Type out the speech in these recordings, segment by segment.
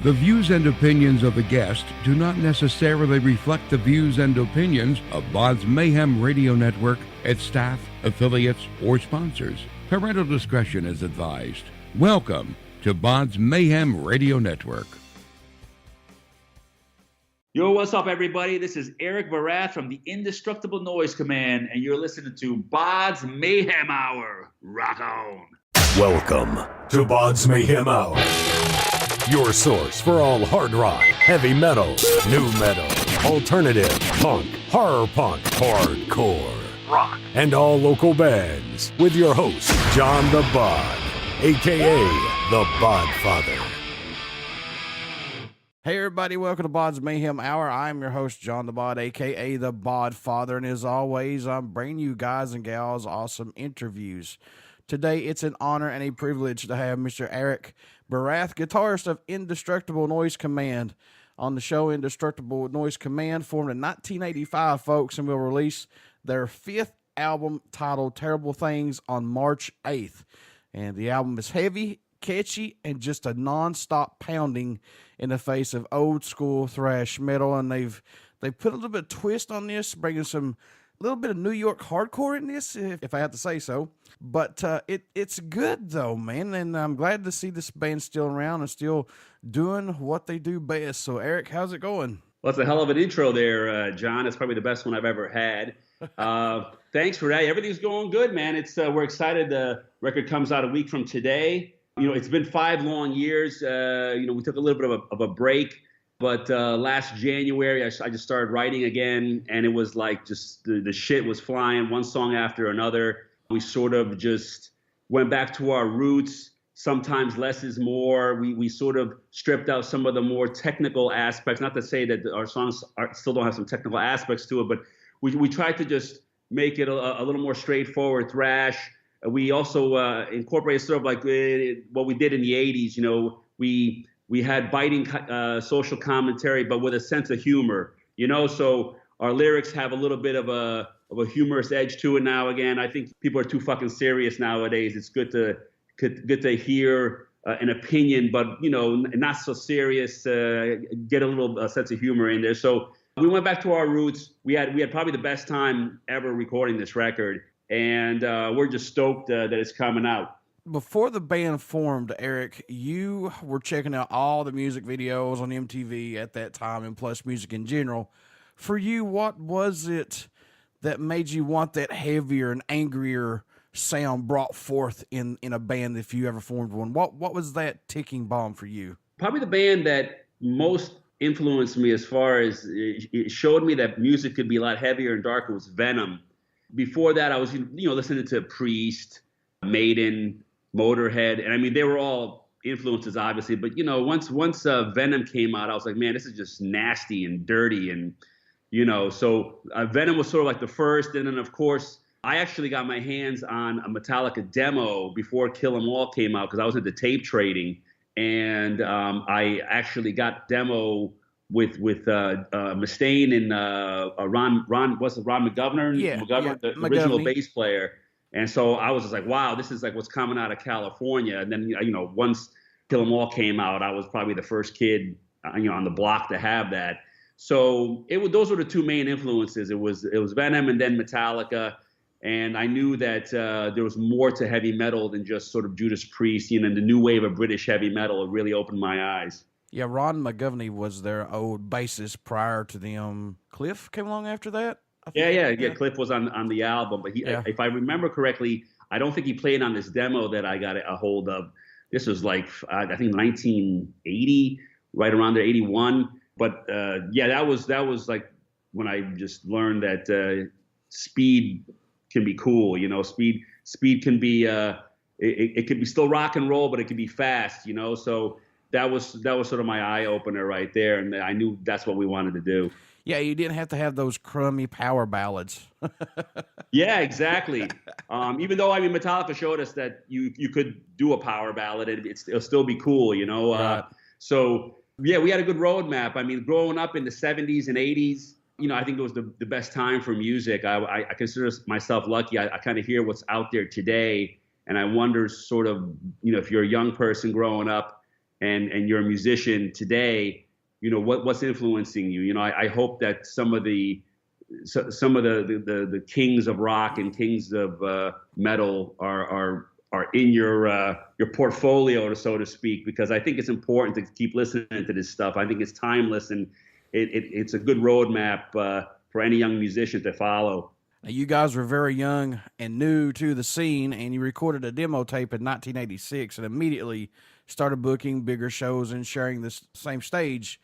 The views and opinions of the guest do not necessarily reflect the views and opinions of BODS Mayhem Radio Network, its staff, affiliates, or sponsors. Parental discretion is advised. Welcome to BODS Mayhem Radio Network. Yo, what's up, everybody? This is EriK Barath from the Indestructible Noise Command, and you're listening to BODS Mayhem Hour. Rock on. Welcome to BODS Mayhem Hour, your source for all hard rock, heavy metal, new metal, alternative, punk, horror punk, hardcore, rock, and all local bands, with your host, John the Bod, a.k.a. the Bodfather. Hey everybody, welcome to BODS Mayhem Hour. I'm your host, John the Bod, a.k.a. the Bodfather, and as always, I'm bringing you guys and gals awesome interviews. Today, it's an honor and a privilege to have Mr. EriK Barath, guitarist of Indestructible Noise Command, on the show. Indestructible Noise Command formed in 1985, folks, and will release their fifth album titled Terrible Things on March 8th. And the album is heavy, catchy, and just a non-stop pounding in the face of old school thrash metal. And they've put a little bit of twist on this, bringing some little bit of New York hardcore in this, if I have to say so. But it's good though, man, and I'm glad to see this band still around and still doing what they do best. So EriK, how's it going? Well, that's a hell of an intro there, John. It's probably the best one I've ever had. Thanks for that. Everything's going good, man. We're excited. The record comes out a week from today. You know, it's been 5 long years. We took a little bit of a break, but last January I just started writing again, and it was like just the shit was flying, one song after another. We sort of just went back to our roots. Sometimes less is more. We sort of stripped out some of the more technical aspects. Not to say that our songs still don't have some technical aspects to it, but we tried to just make it a little more straightforward thrash. We also incorporated sort of like what we did in the 80s. You know, we had biting social commentary, but with a sense of humor. You know, so our lyrics have a little bit of a humorous edge to it now. Again, I think people are too fucking serious nowadays. It's good to hear an opinion, but you know, not so serious. Get a little sense of humor in there. So we went back to our roots. We had probably the best time ever recording this record. And we're just stoked that it's coming out. Before the band formed, EriK, you were checking out all the music videos on MTV at that time, and plus music in general. For you, what was it that made you want that heavier and angrier sound brought forth in a band if you ever formed one? What was that ticking bomb for you? Probably the band that most influenced me as far as it showed me that music could be a lot heavier and darker was Venom. Before that, I was, listening to Priest, Maiden, Motorhead, and I mean, they were all influences, obviously. But once Venom came out, I was like, man, this is just nasty and dirty, and so Venom was sort of like the first, and then of course, I actually got my hands on a Metallica demo before Kill 'Em All came out because I was into tape trading, and I actually got demo with Mustaine and Ron McGovern, the original bass player. And so I was just like, wow, this is like what's coming out of California. And then, once Kill 'Em All came out, I was probably the first kid, on the block to have that. So those were the two main influences. It was Venom and then Metallica. And I knew that there was more to heavy metal than just sort of Judas Priest, and the new wave of British heavy metal. It really opened my eyes. Yeah, Ron McGovern was their old bassist prior to them. Cliff came along after that? Yeah. Cliff was on the album, but if I remember correctly, I don't think he played on this demo that I got a hold of. This was like, I think 1980, right around there, 81. But that was like when I just learned that speed can be cool. Speed can be, it could be still rock and roll, but it can be fast, so that was sort of my eye opener right there, and I knew that's what we wanted to do. Yeah, you didn't have to have those crummy power ballads. Yeah, exactly. Even though Metallica showed us that you could do a power ballad, it'll still be cool, Right. So yeah, we had a good roadmap. Growing up in the 70s and 80s, I think it was the best time for music. I consider myself lucky. I kind of hear what's out there today, and I wonder sort of, if you're a young person growing up, and you're a musician today, you know, what's influencing you? You know, I hope that some of the kings of rock and kings of metal are in your portfolio, so to speak, because I think it's important to keep listening to this stuff. I think it's timeless, and it's a good roadmap for any young musician to follow. Now, you guys were very young and new to the scene, and you recorded a demo tape in 1986 and immediately started booking bigger shows and sharing the same stage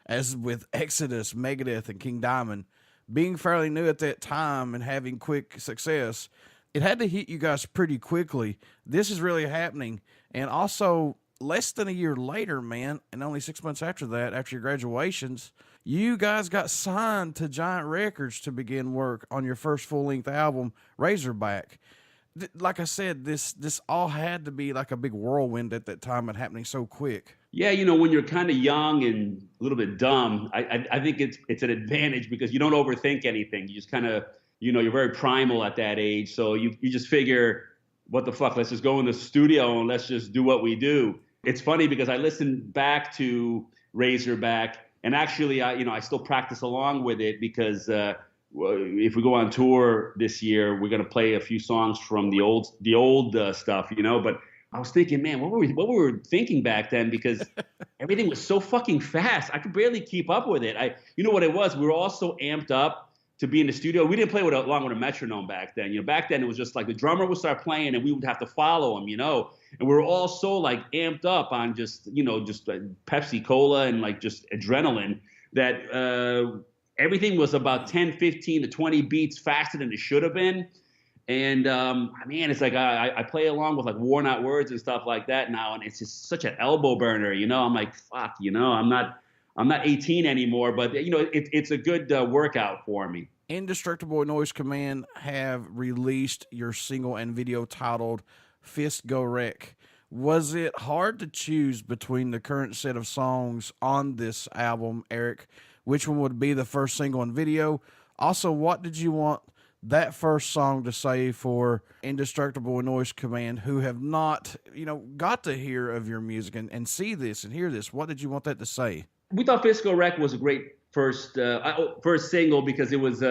as with Exodus, Megadeth, and King Diamond. Being fairly new at that time and having quick success, it had to hit you guys pretty quickly. This is really happening. And also, less than a year later, man, and only 6 months after that, after your graduations, you guys got signed to Giant Records to begin work on your first full-length album, Razorback. Like I said, this all had to be like a big whirlwind at that time and happening so quick. Yeah, you know, when you're kind of young and a little bit dumb, I think it's an advantage because you don't overthink anything. You just kind of, you know, you're very primal at that age. So you just figure, what the fuck, let's just go in the studio and let's just do what we do. It's funny because I listened back to Razorback, and actually, I still practice along with it because if we go on tour this year, we're gonna play a few songs from the old stuff, you know. But I was thinking, man, what were we thinking back then? Because everything was so fucking fast. I could barely keep up with it. You know what it was? We were all so amped up to be in the studio. We didn't play along with a metronome back then. You know, back then it was just like the drummer would start playing and we would have to follow him, you know. And we were all so like amped up on just Pepsi Cola and like just adrenaline that everything was about 10, 15 to 20 beats faster than it should have been. And man, it's like I play along with like worn out words and stuff like that now, and it's just such an elbow burner, you know. I'm like, fuck, you know, I'm not 18 anymore, but you know, it's a good workout for me. Indestructible Noise Command have released your single and video titled Fist Go Wreck. Was it hard to choose between the current set of songs on this album, EriK? Which one would be the first single and video? Also, what did you want that first song to say for Indestructible Noise Command, who have not, you know, got to hear of your music and see this and hear this? What did you want that to say? We thought Fist Go Wreck was a great first single because it was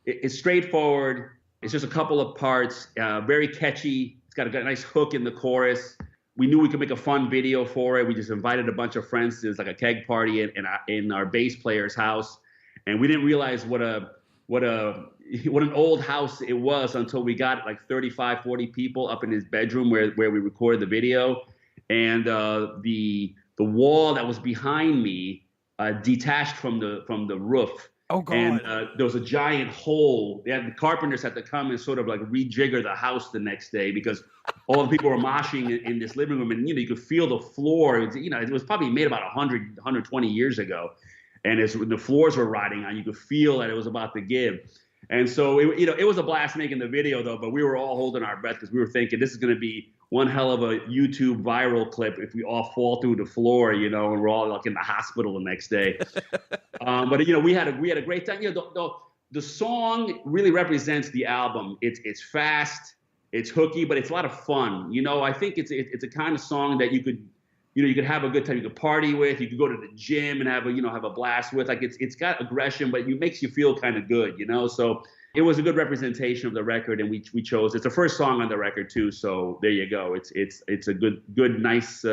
it's straightforward. It's just a couple of parts, very catchy. It's got a nice hook in the chorus. We knew we could make a fun video for it. We just invited a bunch of friends to like a keg party in our bass player's house, and we didn't realize what an old house it was until we got like 35, 40 people up in his bedroom where we recorded the video, and the wall that was behind me detached from the roof. Oh God! And there was a giant hole. The carpenters had to come and sort of like rejigger the house the next day because all the people were moshing in this living room, and you know you could feel the floor. It was probably made about 120 years ago, and as the floors were rotting on, you could feel that it was about to give. And so it was a blast making the video though, but we were all holding our breath because we were thinking this is going to be one hell of a YouTube viral clip if we all fall through the floor, you know, and we're all like in the hospital the next day. But you know, we had a great time. You know, the song really represents the album. It's fast, it's hooky, but it's a lot of fun. You know, I think it's a kind of song that you could have a good time. You could party with. You could go to the gym and have a blast with. Like it's got aggression, but it makes you feel kind of good, you know. So it was a good representation of the record, and we chose. It's the first song on the record too. So there you go. It's a good, nice,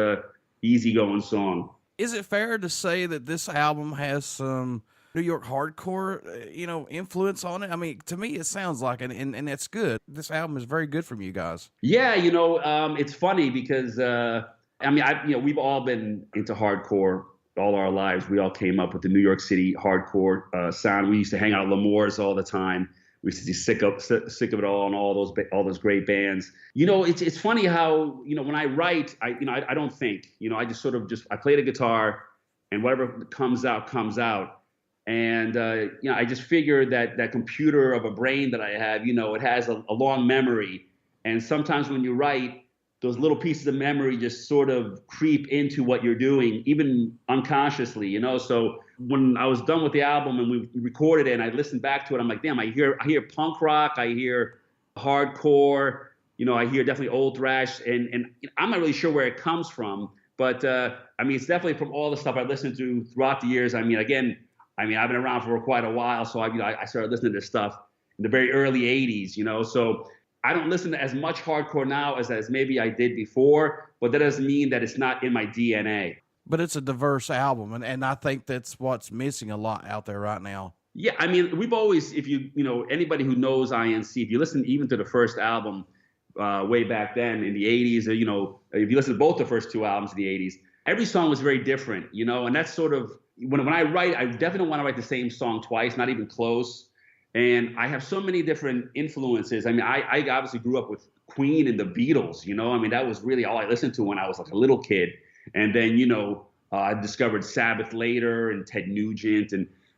easygoing song. Is it fair to say that this album has some New York hardcore, influence on it? I mean, to me, it sounds like it, and that's good. This album is very good from you guys. Yeah, it's funny because. We've all been into hardcore all our lives. We all came up with the New York City hardcore sound. We used to hang out at L'Amour's all the time. We used to be sick of it all, and all those great bands. You know, it's funny how when I write, I don't think. I just I play the guitar, and whatever comes out. And I just figure that computer of a brain that I have, it has a long memory, and sometimes when you write, those little pieces of memory just sort of creep into what you're doing, even unconsciously, So when I was done with the album and we recorded it and I listened back to it, I'm like, damn, I hear punk rock, I hear hardcore, I hear definitely old thrash, and I'm not really sure where it comes from, But I mean, it's definitely from all the stuff I listened to throughout the years. I mean, again, I've been around for quite a while, so I started listening to this stuff in the very early '80s, So I don't listen to as much hardcore now as maybe I did before, but that doesn't mean that it's not in my DNA. But it's a diverse album, and I think that's what's missing a lot out there right now. Yeah, I mean, we've always, if anybody who knows INC, if you listen even to the first album way back then in the '80s, or if you listen to both the first two albums in the '80s, every song was very different, and that's sort of when I write, I definitely don't want to write the same song twice, not even close. And I have so many different influences. I mean, I obviously grew up with Queen and the Beatles, I mean, that was really all I listened to when I was like a little kid. And then, I discovered Sabbath later and Ted Nugent.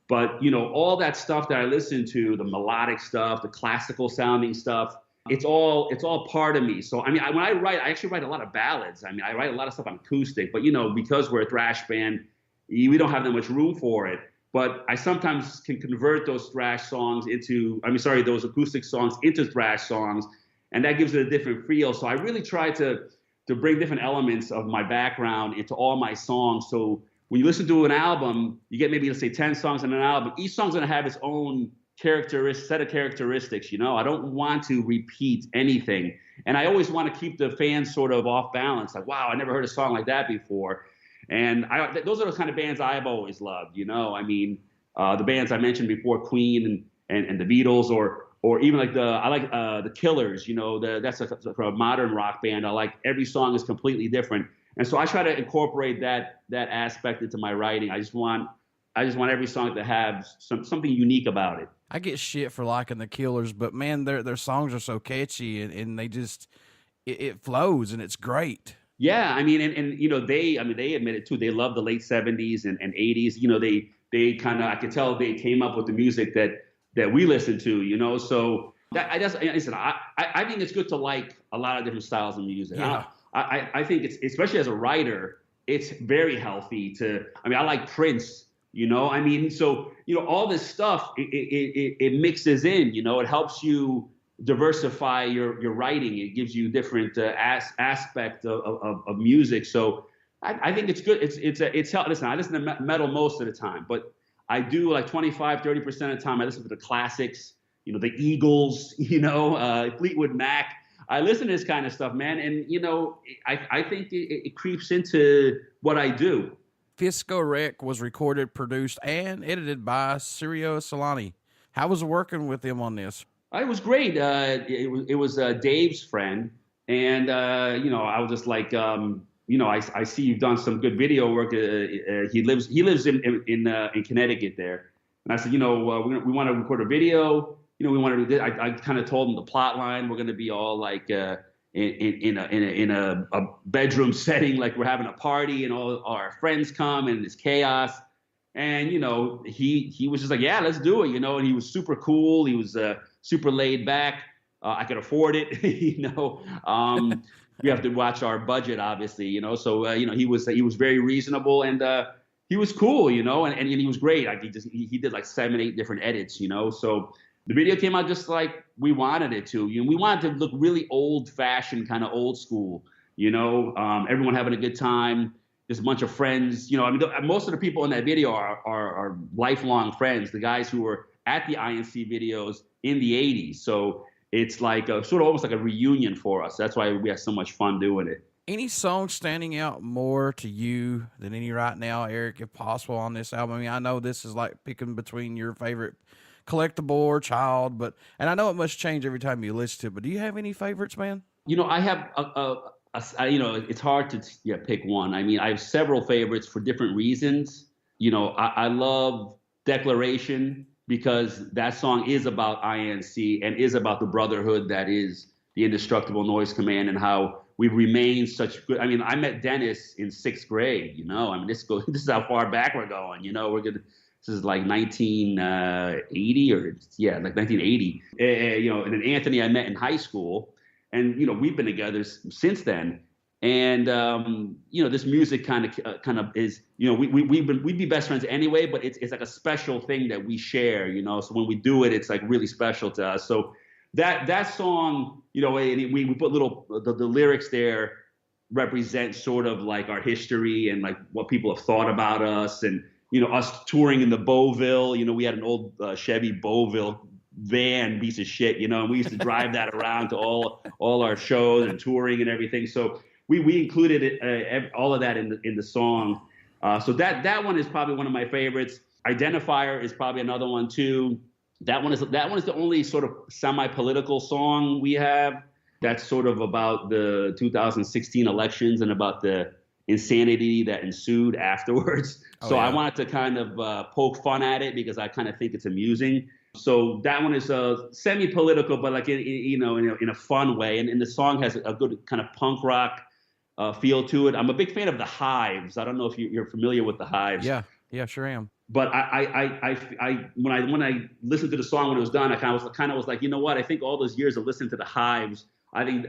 But all that stuff that I listened to, the melodic stuff, the classical sounding stuff, it's all part of me. So, I mean, when I write, I actually write a lot of ballads. I mean, I write a lot of stuff on acoustic, but because we're a thrash band, we don't have that much room for it. But I sometimes can convert those thrash songs those acoustic songs into thrash songs, and that gives it a different feel. So I really try to bring different elements of my background into all my songs. So when you listen to an album, you get maybe, let's say, 10 songs in an album. Each song's going to have its own set of characteristics. I don't want to repeat anything. And I always want to keep the fans sort of off balance. Like, wow, I never heard a song like that before. And those are the kind of bands I've always loved, I mean, the bands I mentioned before, Queen and the Beatles, or even like the Killers, that's a modern rock band. I like every song is completely different. And so I try to incorporate that aspect into my writing. I just want every song to have something unique about it. I get shit for liking the Killers, but man, their songs are so catchy and they just, it flows and it's great. Yeah, I mean, and they admit it too. They love the late '70s and '80s. They kind of, I could tell they came up with the music that we listen to. So I think it's good to like a lot of different styles of music. Yeah. I think it's, especially as a writer, it's very healthy to. I mean, I like Prince. I mean, so all this stuff it mixes in. It helps you diversify your writing. It gives you different aspect of music. So I think it's good. Listen, I listen to metal most of the time, but I do like 25-30% of the time I listen to the classics, the Eagles, Fleetwood Mac. I listen to this kind of stuff, man. And, I think it creeps into what I do. Fisco Rec was recorded, produced, and edited by Sirio Solani. How was it working with him on this? It was great. It was Dave's friend, and I was just like, I see you've done some good video work. He lives in Connecticut there, and I said, we want to record a video. We want to do this. I kind of told him the plot line. We're going to be all like in a bedroom setting, like we're having a party, and all our friends come, and it's chaos. And he was just like, yeah, let's do it. And he was super cool. He was super laid back. I could afford it. We have to watch our budget, obviously. So he was very reasonable, and he was cool. And he was great. Like he did like 7-8 different edits. So the video came out just like we wanted it to. We wanted to look really old-fashioned, kind of old school. Everyone having a good time. There's a bunch of friends, most of the people in that video are lifelong friends, the guys who were at the INC videos in the 80s. So it's like sort of almost like a reunion for us. That's why we have so much fun doing it. Any song standing out more to you than any right now, EriK, if possible, on this album? I mean, I know this is like picking between your favorite collectible or child, and I know it must change every time you listen to it, but do you have any favorites, man? I have it's hard to pick one. I mean, I have several favorites for different reasons. I love Declaration because that song is about INC and is about the brotherhood that is the Indestructible Noise Command and how we remain such good. I mean, I met Dennis in 6th grade. I mean, this is how far back we're going. This is like 1980 like 1980. And then Anthony I met in high school. And, we've been together since then. And, this music kind of is, we'd be best friends anyway, but it's like a special thing that we share, so when we do it, it's like really special to us. So that song, we put the lyrics there, represent sort of like our history and like what people have thought about us, and us touring in the Beauville. We had an old Chevy Beauville van, piece of shit, and we used to drive that around to all our shows and touring and everything. So we included all of that in the song. So that one is probably one of my favorites. Identifier is probably another one too. That one is the only sort of semi-political song we have. That's sort of about the 2016 elections and about the insanity that ensued afterwards. So I wanted to kind of poke fun at it because I kind of think it's amusing. So that one is semi-political, but like in a fun way. And the song has a good kind of punk rock feel to it. I'm a big fan of the Hives. I don't know if you're familiar with the Hives. Yeah, sure am. But when I listened to the song when it was done, I kind of was like, you know what? I think all those years of listening to the Hives, I think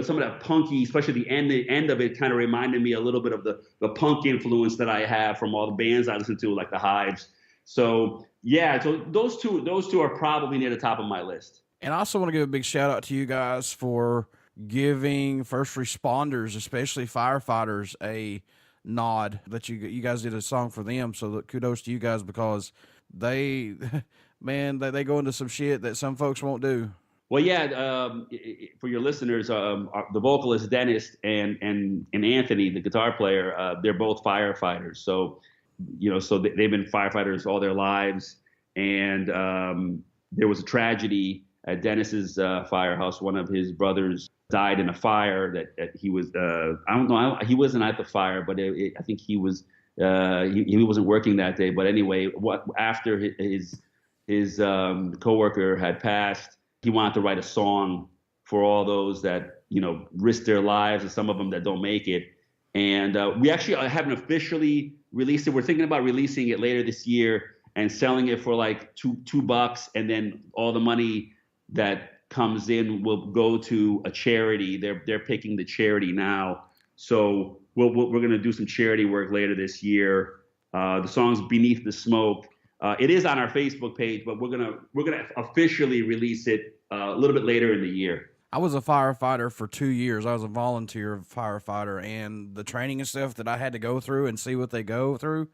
some of that punky, especially the end of it, kind of reminded me a little bit of the punk influence that I have from all the bands I listen to, like the Hives. So yeah, so those two are probably near the top of my list. And I also want to give a big shout out to you guys for giving first responders, especially firefighters, a nod that you guys did a song for them. So kudos to you guys, because they go into some shit that some folks won't do. Well, yeah, for your listeners, the vocalist Dennis and Anthony, the guitar player, they're both firefighters. So, they've been firefighters all their lives. And there was a tragedy at Dennis's firehouse. One of his brothers died in a fire that he was, I don't know, he wasn't at the fire, but I think he was, he wasn't working that day. But anyway, after his coworker had passed, he wanted to write a song for all those that, risk their lives, and some of them that don't make it. And we actually haven't officially released it. We're thinking about releasing it later this year and selling it for like $2, and then all the money that comes in will go to a charity. They're picking the charity now. So we're going to do some charity work later this year. The song's Beneath the Smoke. It is on our Facebook page, but we're gonna officially release it a little bit later in the year. I was a firefighter for 2 years. I was a volunteer firefighter, and the training and stuff that I had to go through and see what they go through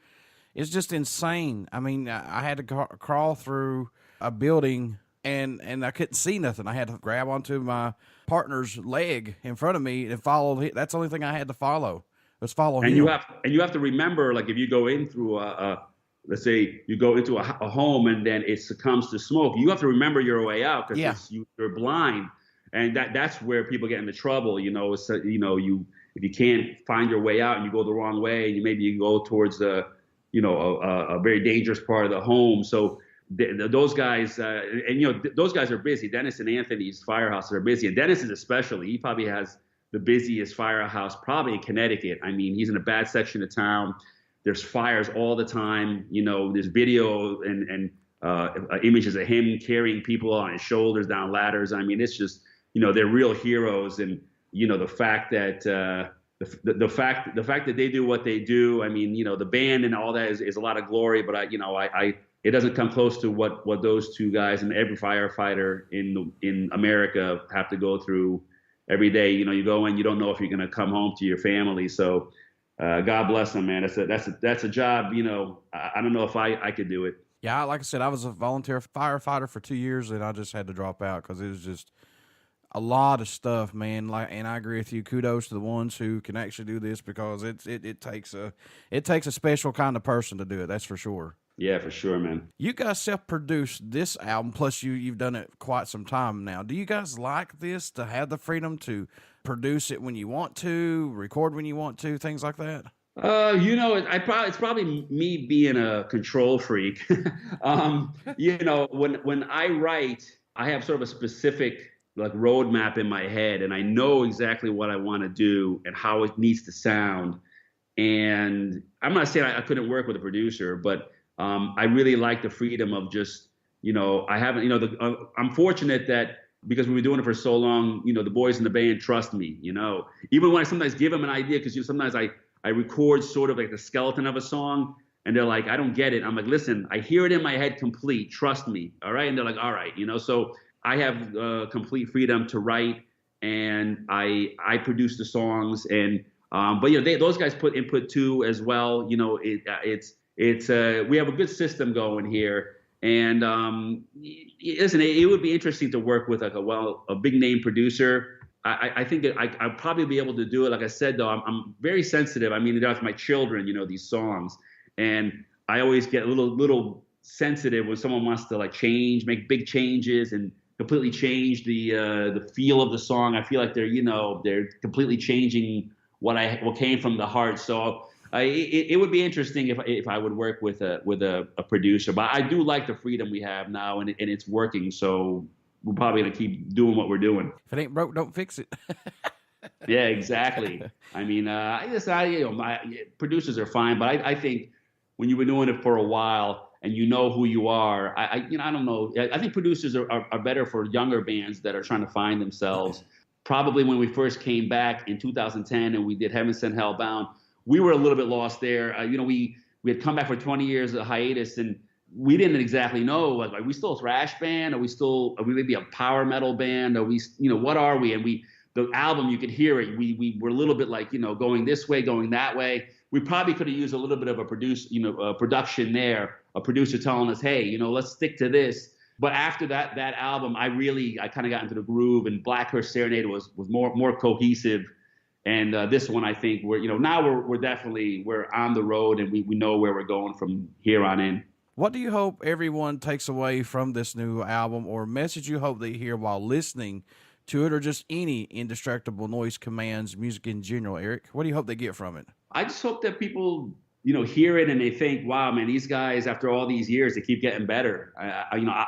is just insane. I mean, I had to crawl through a building and I couldn't see nothing. I had to grab onto my partner's leg in front of me and follow. That's the only thing I had to follow. Was follow him. And you have to remember, like, if you go in through let's say you go into a home and then it succumbs to smoke, you have to remember your way out, because you're blind. And that's where people get into trouble. It's, if you can't find your way out and you go the wrong way, and you go towards a very dangerous part of the home. So those guys, those guys are busy. Dennis and Anthony's firehouses are busy. And Dennis is especially, he probably has the busiest firehouse probably in Connecticut. I mean, he's in a bad section of town. There's fires all the time. There's video and images of him carrying people on his shoulders down ladders. I mean, it's just, they're real heroes. And, the fact that the fact that they do what they do, I mean, the band and all that is a lot of glory, but it doesn't come close to what those two guys and every firefighter in America have to go through every day. You go in, you don't know if you're going to come home to your family. So God bless them, man. That's a job. I don't know if I could do it. Yeah, like I said, I was a volunteer firefighter for 2 years, and I just had to drop out because it was just a lot of stuff, man. And I agree with you. Kudos to the ones who can actually do this, because it takes a special kind of person to do it. That's for sure. Yeah, for sure, man. You guys self-produced this album, plus you've done it quite some time now. Do you guys like this, to have the freedom to produce it when you want to, record when you want to, things like that? It's probably me being a control freak. When I write, I have sort of a specific like roadmap in my head, and I know exactly what I want to do and how it needs to sound. And I'm not saying I couldn't work with a producer, but I really like the freedom of just, I haven't, I'm fortunate that because we've been doing it for so long, the boys in the band trust me, even when I sometimes give them an idea, because sometimes I record sort of like the skeleton of a song, and they're like, I don't get it. I'm like, listen, I hear it in my head complete. Trust me. All right. And they're like, all right. So I have complete freedom to write and I produce the songs. And but those guys put input too as well. We have a good system going here. And listen, it would be interesting to work with like a big name producer. I think that I'd probably be able to do it. Like I said, though, I'm very sensitive. I mean, that's my children, these songs, and I always get a little sensitive when someone wants to like make big changes and completely change the feel of the song. I feel like they're completely changing what came from the heart. So it would be interesting if I would work with a producer. But I do like the freedom we have now, and it's working. So we're probably gonna keep doing what we're doing. If it ain't broke, don't fix it. Yeah, exactly. I mean, my producers are fine, but I think when you've been doing it for a while and you know who you are, I don't know. I think producers are better for younger bands that are trying to find themselves. Probably when we first came back in 2010 and we did Heaven Sent Hellbound, we were a little bit lost there. We had come back for 20 years of hiatus, and we didn't exactly know, like, are we still a thrash band? Are we maybe a power metal band? Are we, what are we? And the album, you could hear it. We were a little bit like, going this way, going that way. We probably could have used a little bit of a production there, a producer telling us, hey, let's stick to this. But after that album, I kind of got into the groove, and Blackhurst Serenade was more cohesive. And this one, I think now we're on the road, and we know where we're going from here on in. What do you hope everyone takes away from this new album, or message you hope they hear while listening to it, or just any Indestructible Noise Command's music in general, EriK? What do you hope they get from it? I just hope that people, hear it and they think, wow, man, these guys, after all these years, they keep getting better.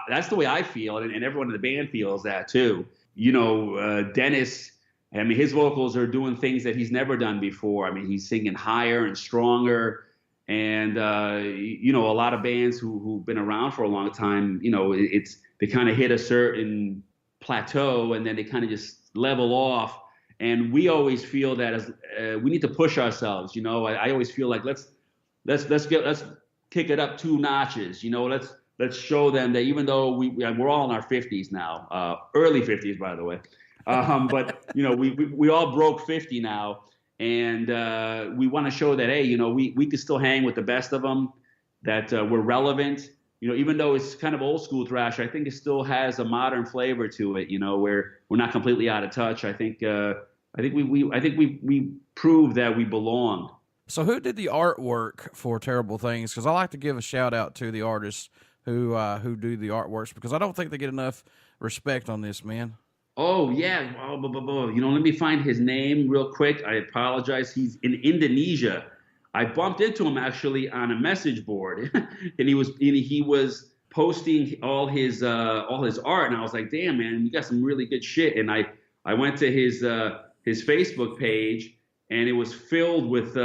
That's the way I feel, and everyone in the band feels that too. Dennis, I mean, his vocals are doing things that he's never done before. I mean, he's singing higher and stronger. And, a lot of bands who've been around for a long time, they kind of hit a certain plateau and then they kind of just level off. And we always feel that we need to push ourselves. I always feel like let's kick it up 2 notches. Let's show them that even though we're all in our 50s now, early 50s, by the way. But we all broke 50 now. And we want to show that, hey, we can still hang with the best of them, that we're relevant. Even though it's kind of old school thrash, I think it still has a modern flavor to it. Where we're not completely out of touch. I think we proved that we belong. So who did the artwork for Terrible Things? Because I like to give a shout out to the artists who do the artworks, because I don't think they get enough respect on this, man. Oh, yeah. Let me find his name real quick. I apologize. He's in Indonesia. I bumped into him actually on a message board, and he was posting all his art, and I was like, damn, man, you got some really good shit. And I went to his Facebook page, and it was filled with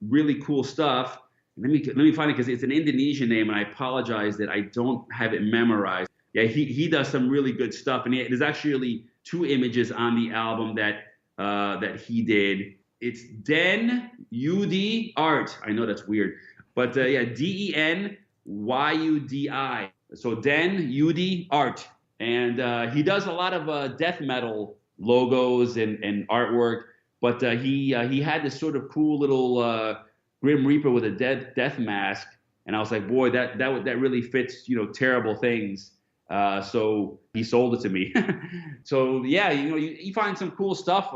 really cool stuff. Let me find it, because it's an Indonesian name, and I apologize that I don't have it memorized. Yeah, he does some really good stuff, and there's actually 2 images on the album that he did. It's Den Yudi Art. I know that's weird, but DENYUDI. So Den Yudi Art, and he does a lot of death metal logos and artwork. But he had this sort of cool little Grim Reaper with a death mask, and I was like, boy, that really fits Terrible Things. So he sold it to me. So yeah, you find some cool stuff.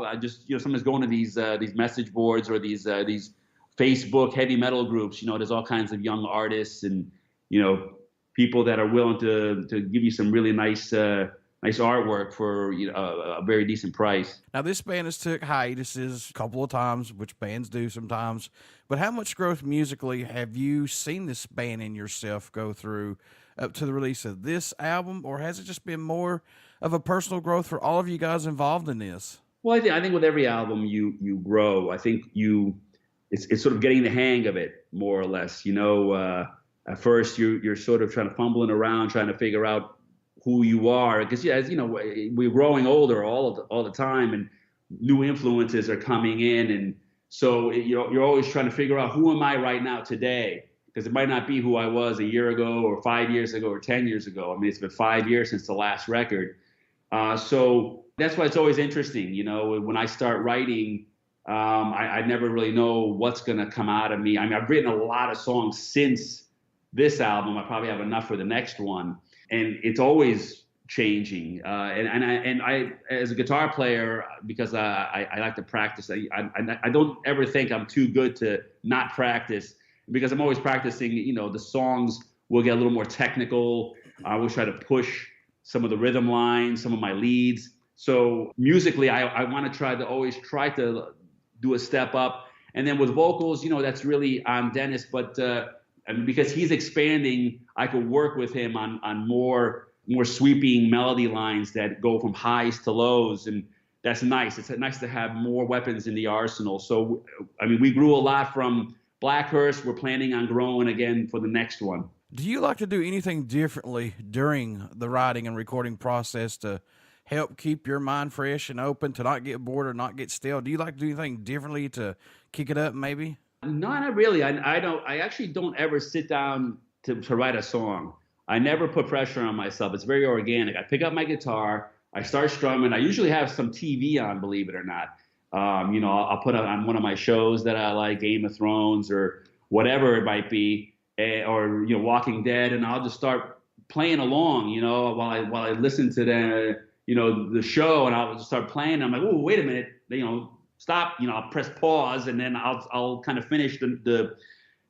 Someone's going to these message boards or these Facebook heavy metal groups. There's all kinds of young artists and people that are willing to give you some really nice artwork for a very decent price. Now this band has took hiatuses a couple of times, which bands do sometimes. But how much growth musically have you seen this band and yourself go through up to the release of this album, or has it just been more of a personal growth for all of you guys involved in this? Well, I think with every album you grow. I think it's sort of getting the hang of it, more or less. At first you're sort of trying to fumbling around, trying to figure out who you are, because as we're growing older all the time, and new influences are coming in, and so you're always trying to figure out, who am I right now today? Because it might not be who I was a year ago or 5 years ago or 10 years ago. I mean, it's been 5 years since the last record. So That's why it's always interesting. When I start writing, I never really know what's going to come out of me. I mean, I've written a lot of songs since this album. I probably have enough for the next one, and it's always changing. And I, as a guitar player, because I like to practice, I don't ever think I'm too good to not practice, because I'm always practicing. The songs will get a little more technical. I always try to push some of the rhythm lines, some of my leads. So musically, I want to always try to do a step up. And then with vocals, that's really on Dennis. But because he's expanding, I could work with him on more sweeping melody lines that go from highs to lows. And that's nice. It's nice to have more weapons in the arsenal. So, we grew a lot from Blackhurst. We're planning on growing again for the next one. Do you like to do anything differently during the writing and recording process to help keep your mind fresh and open, to not get bored or not get stale? Do you like to do anything differently to kick it up, maybe? No, not really. I actually don't ever sit down to write a song. I never put pressure on myself. It's very organic. I pick up my guitar, I start strumming. I usually have some TV on, believe it or not. I'll put on one of my shows that I like, Game of Thrones or whatever it might be, or Walking Dead, and I'll just start playing along, while I listen to the show, and I'll just start playing. I'm like, oh, wait a minute, stop. I'll press pause, and then I'll kind of finish the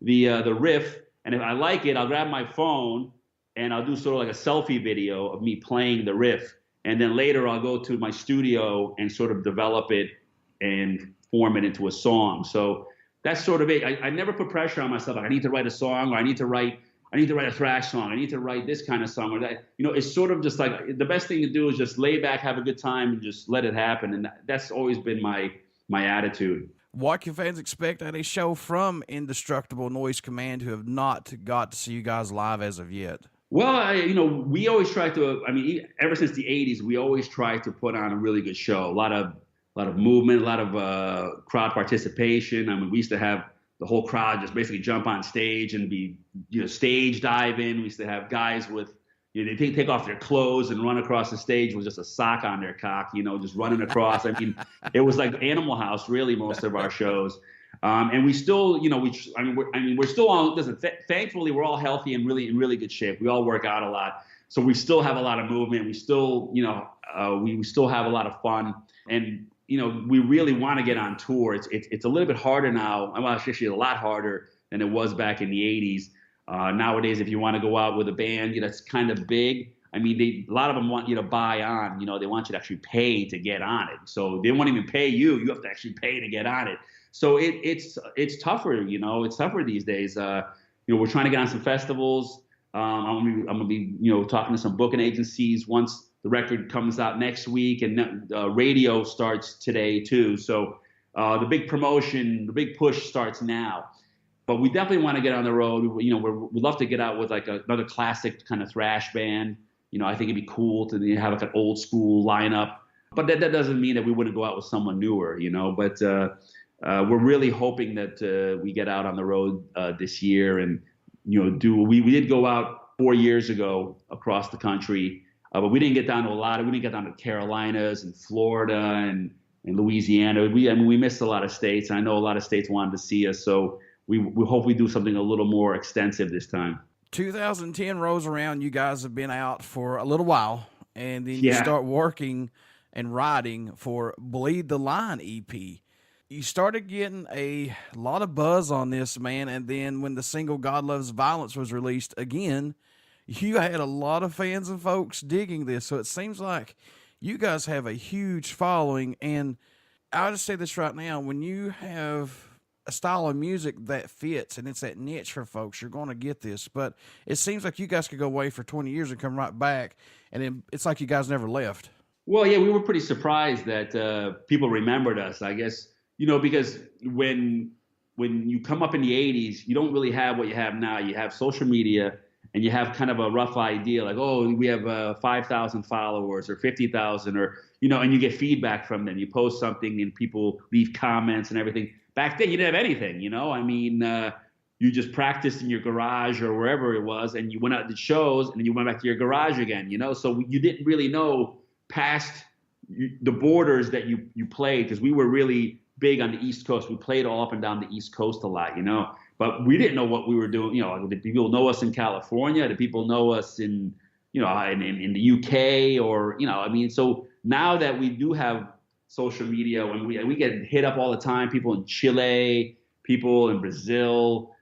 riff. And if I like it, I'll grab my phone and I'll do sort of like a selfie video of me playing the riff. And then later I'll go to my studio and sort of develop it and form it into a song. So that's sort of it. I never put pressure on myself. Like, I need to write a song, or I need to write a thrash song. I need to write this kind of song, or that. It's sort of just like, the best thing to do is just lay back, have a good time, and just let it happen. And that's always been my attitude. What can fans expect at a show from Indestructible Noise Command who have not got to see you guys live as of yet? Well, we always try to, ever since the 80s, we always try to put on a really good show. A lot of movement, a lot of crowd participation. We used to have the whole crowd just basically jump on stage and be, stage diving. We used to have guys with, they take off their clothes and run across the stage with just a sock on their cock, just running across. It was like Animal House, really, most of our shows. And we still, we're still on. Listen, thankfully, we're all healthy and really in really good shape. We all work out a lot, so we still have a lot of movement. We still, we still have a lot of fun, and we really want to get on tour. It's a little bit harder now. Well, actually, a lot harder than it was back in the 80s. Nowadays, if you want to go out with a band, that's kind of big. A lot of them want you to buy on. They want you to actually pay to get on it. So they won't even pay you. You have to actually pay to get on it. So it's tougher. It's tougher these days. We're trying to get on some festivals. I'm gonna be talking to some booking agencies once the record comes out next week, and radio starts today too. So the big promotion, the big push starts now. But we definitely want to get on the road. We'd love to get out with like another classic kind of thrash band. I think it'd be cool to have like an old school lineup. But that doesn't mean that we wouldn't go out with someone newer, But we're really hoping that we get out on the road this year and we did go out 4 years ago across the country, but we didn't get down to a lot. We didn't get down to Carolinas and Florida and Louisiana. We missed a lot of states. I know a lot of states wanted to see us, so we hope we do something a little more extensive this time. 2010 rolls around. You guys have been out for a little while, and then you start working and writing for Bleed the Line EP. You started getting a lot of buzz on this, man, and then when the single God Loves Violence was released again, you had a lot of fans and folks digging this. So it seems like you guys have a huge following, and I'll just say this right now, when you have a style of music that fits and it's that niche for folks, you're going to get this. But it seems like you guys could go away for 20 years and come right back, and then it's like you guys never left. Well, yeah, we were pretty surprised that people remembered us, I guess, because when you come up in the 80s, you don't really have what you have now. You have social media, and you have kind of a rough idea, like, oh, we have 5,000 followers or 50,000, or, and you get feedback from them. You post something and people leave comments and everything. Back then, you didn't have anything, you just practiced in your garage or wherever it was, and you went out to shows, and then you went back to your garage again, So you didn't really know past, the borders that you played, because we were really big on the East Coast. We played all up and down the East Coast a lot, but we didn't know what we were doing. Did people know us in California? Did people know us in the UK or, so now that we do have social media, and we get hit up all the time, people in Chile, people in Brazil,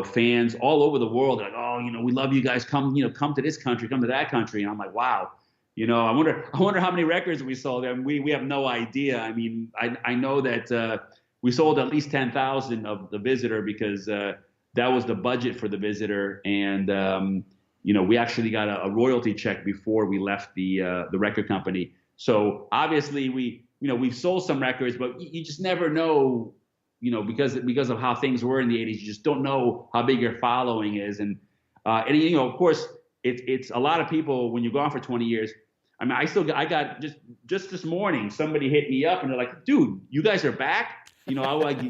fans all over the world. They're like, oh, we love you guys. Come to this country, come to that country. And I'm like, wow. I wonder how many records we sold. And we have no idea. I mean, I know that we sold at least 10,000 of the Visitor, because that was the budget for the Visitor. And, we actually got a royalty check before we left the record company. So obviously we've sold some records, but you just never know, because of how things were in the 80s. You just don't know how big your following is. And of course, it's a lot of people when you're gone for 20 years. I mean, I got just this morning, somebody hit me up and they're like, dude, you guys are back? I was like,